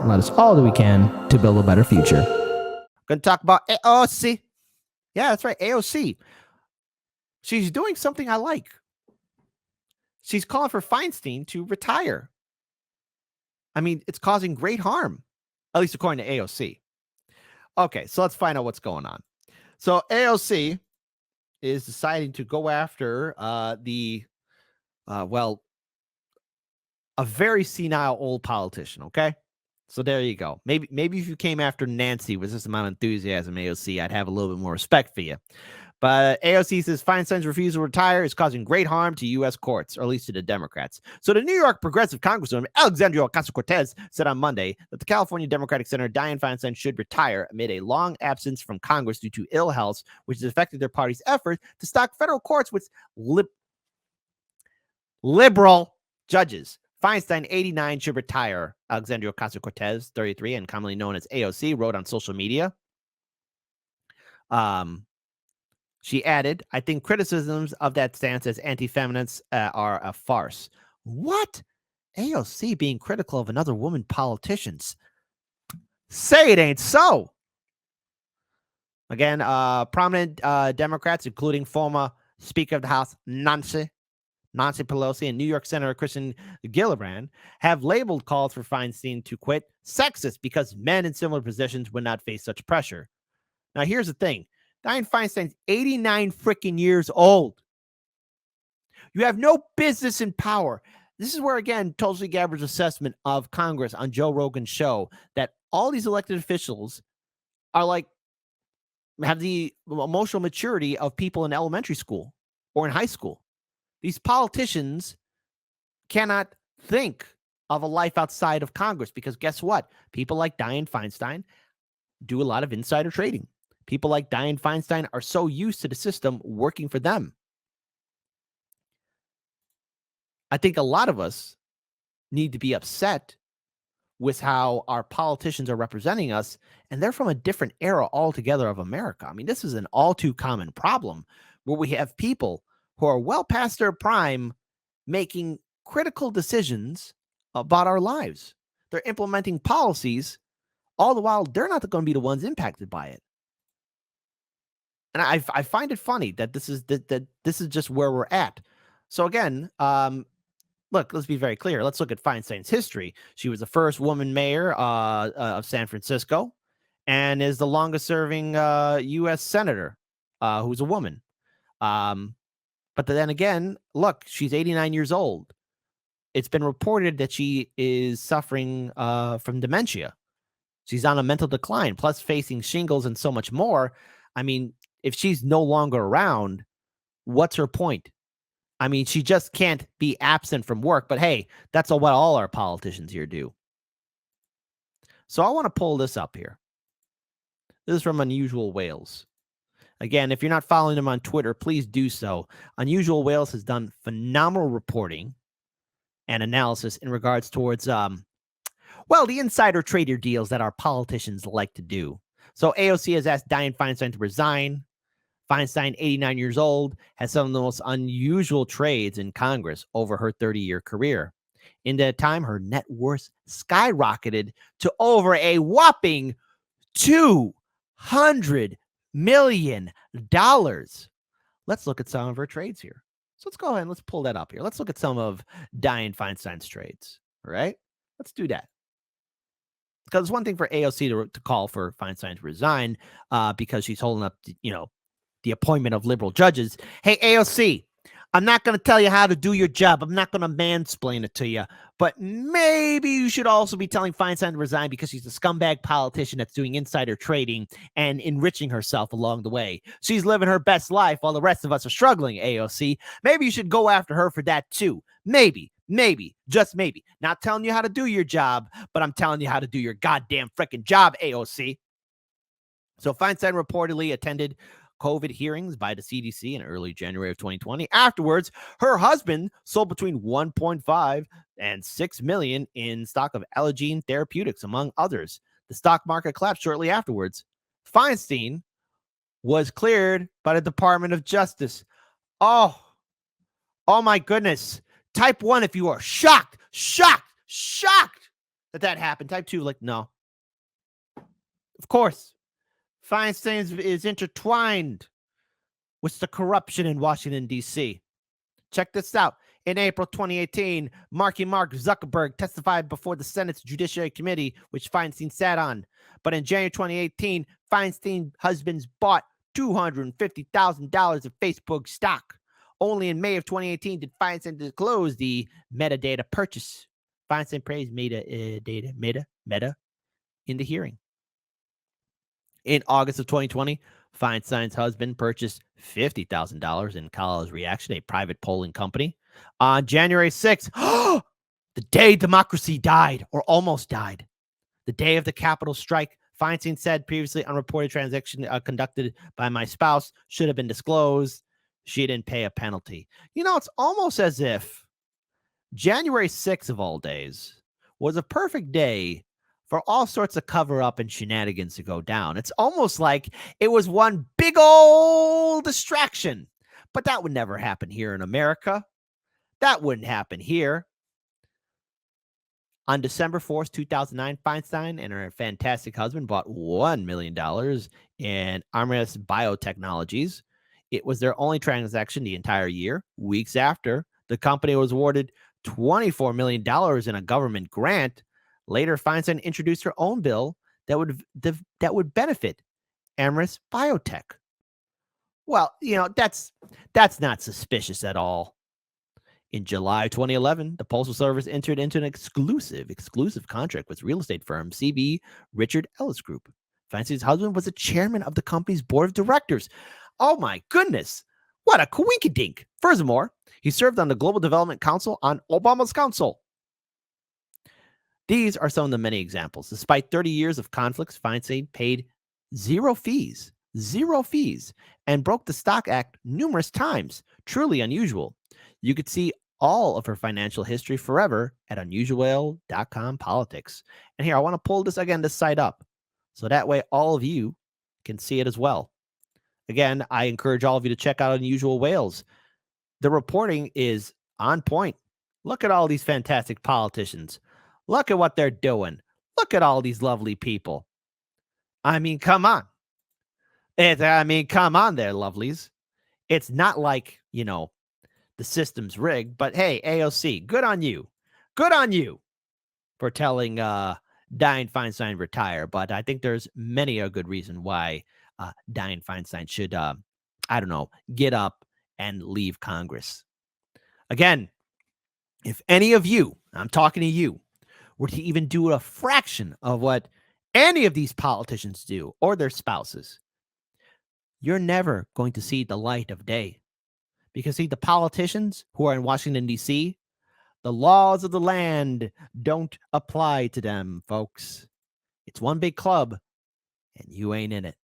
and let us all do we can to build a better future. Going to talk about AOC. Yeah, that's right, AOC. She's doing something I like. She's calling for Feinstein to retire. I mean, it's causing great harm, at least according to AOC. Okay, so let's find out what's going on. So AOC is deciding to go after a very senile old politician, okay? So there you go. Maybe if you came after Nancy with this amount of enthusiasm, AOC, I'd have a little bit more respect for you. But AOC says Feinstein's refusal to retire is causing great harm to U.S. courts, or at least to the Democrats. So the New York progressive Congresswoman Alexandria Ocasio-Cortez said on Monday that the California Democratic Senator Dianne Feinstein should retire amid a long absence from Congress due to ill health, which has affected their party's effort to stock federal courts with liberal judges. Feinstein, 89, should retire. Alexandria Ocasio-Cortez, 33, and commonly known as AOC, wrote on social media. She added, I think criticisms of that stance as anti-feminists are a farce. What? AOC being critical of another woman politicians? Say it ain't so. Again, prominent Democrats, including former Speaker of the House Nancy Pelosi and New York Senator Kristen Gillibrand, have labeled calls for Feinstein to quit sexist because men in similar positions would not face such pressure. Now, here's the thing. Dianne Feinstein's 89 freaking years old. You have no business in power. This is where, again, Tulsi Gabbard's assessment of Congress on Joe Rogan's show, that all these elected officials are like, have the emotional maturity of people in elementary school or in high school. These politicians cannot think of a life outside of Congress because guess what? People like Dianne Feinstein do a lot of insider trading. People like Dianne Feinstein are so used to the system working for them. I think a lot of us need to be upset with how our politicians are representing us, and they're from a different era altogether of America. I mean, this is an all too common problem where we have people who are well past their prime making critical decisions about our lives. They're implementing policies, all the while they're not going to be the ones impacted by it. And I find it funny that this is just where we're at. So again, look, let's be very clear. Let's look at Feinstein's history. She was the first woman mayor of San Francisco and is the longest serving U.S. senator who's a woman. But then again, look, she's 89 years old. It's been reported that she is suffering from dementia. She's on a mental decline, plus facing shingles and so much more. I mean, if she's no longer around, what's her point? I mean, she just can't be absent from work. But hey, that's what all our politicians here do. So I want to pull this up here. This is from Unusual Wales. Again, if you're not following them on Twitter, please do so. Unusual Wales has done phenomenal reporting and analysis in regards towards, the insider trader deals that our politicians like to do. So AOC has asked Dianne Feinstein to resign. Feinstein, 89 years old, has some of the most unusual trades in Congress over her 30-year career. In that time, her net worth skyrocketed to over a whopping $200 million. Let's look at some of her trades here. So let's go ahead and let's pull that up here. Let's look at some of Dianne Feinstein's trades. All right, let's do that. Because it's one thing for AOC to call for Feinstein to resign because she's holding up, the appointment of liberal judges. Hey, AOC, I'm not going to tell you how to do your job. I'm not going to mansplain it to you. But maybe you should also be telling Feinstein to resign because she's a scumbag politician that's doing insider trading and enriching herself along the way. She's living her best life while the rest of us are struggling, AOC. Maybe you should go after her for that too. Maybe, just maybe. Not telling you how to do your job, but I'm telling you how to do your goddamn freaking job, AOC. So Feinstein reportedly attended COVID hearings by the CDC in early January of 2020. Afterwards, her husband sold between 1.5 and 6 million in stock of Allogene Therapeutics, among others. The stock market collapsed shortly afterwards. Feinstein was cleared by the Department of Justice. Oh my goodness. Type 1 if you are shocked. that happened. Type 2, like, no. Of course, Feinstein is intertwined with the corruption in Washington, D.C. Check this out. In April 2018, Mark Zuckerberg testified before the Senate's Judiciary Committee, which Feinstein sat on. But in January 2018, Feinstein's husbands bought $250,000 of Facebook stock. Only in May of 2018 did Feinstein disclose the metadata purchase. Feinstein praised Meta in the hearing. In August of 2020, Feinstein's husband purchased $50,000 in College Reaction, a private polling company. On January 6th, the day democracy died or almost died, the day of the Capitol strike, Feinstein said previously unreported transaction conducted by my spouse should have been disclosed. She didn't pay a penalty. You know, it's almost as if January 6th of all days was a perfect day for all sorts of cover up and shenanigans to go down. It's almost like it was one big old distraction, but that would never happen here in America. That wouldn't happen here. On December 4th, 2009, Feinstein and her fantastic husband bought $1 million in Armis Biotechnologies. It was their only transaction the entire year. Weeks after, the company was awarded $24 million in a government grant. Later, Feinstein introduced her own bill that would benefit Armis Biotech. Well, you know, that's not suspicious at all. In July 2011, the Postal Service entered into an exclusive contract with real estate firm CB Richard Ellis Group. Feinstein's husband was the chairman of the company's board of directors. Oh my goodness, what a coinkydink. Furthermore, he served on the Global Development Council on Obama's council. These are some of the many examples. Despite 30 years of conflicts, Feinstein paid zero fees, and broke the Stock Act numerous times. Truly unusual. You could see all of her financial history forever at unusual.com politics. And here, I want to pull this site up, so that way all of you can see it as well. Again, I encourage all of you to check out Unusual Whales. The reporting is on point. Look at all these fantastic politicians. Look at what they're doing. Look at all these lovely people. I mean, come on. Come on there, lovelies. It's not like, you know, the system's rigged, but hey, AOC, good on you. Good on you for telling Dianne Feinstein retire. But I think there's many a good reason why Dianne Feinstein should, get up and leave Congress. Again, if any of you, I'm talking to you, were to even do a fraction of what any of these politicians do or their spouses, you're never going to see the light of day. Because, see, the politicians who are in Washington, D.C., the laws of the land don't apply to them, folks. It's one big club, and you ain't in it.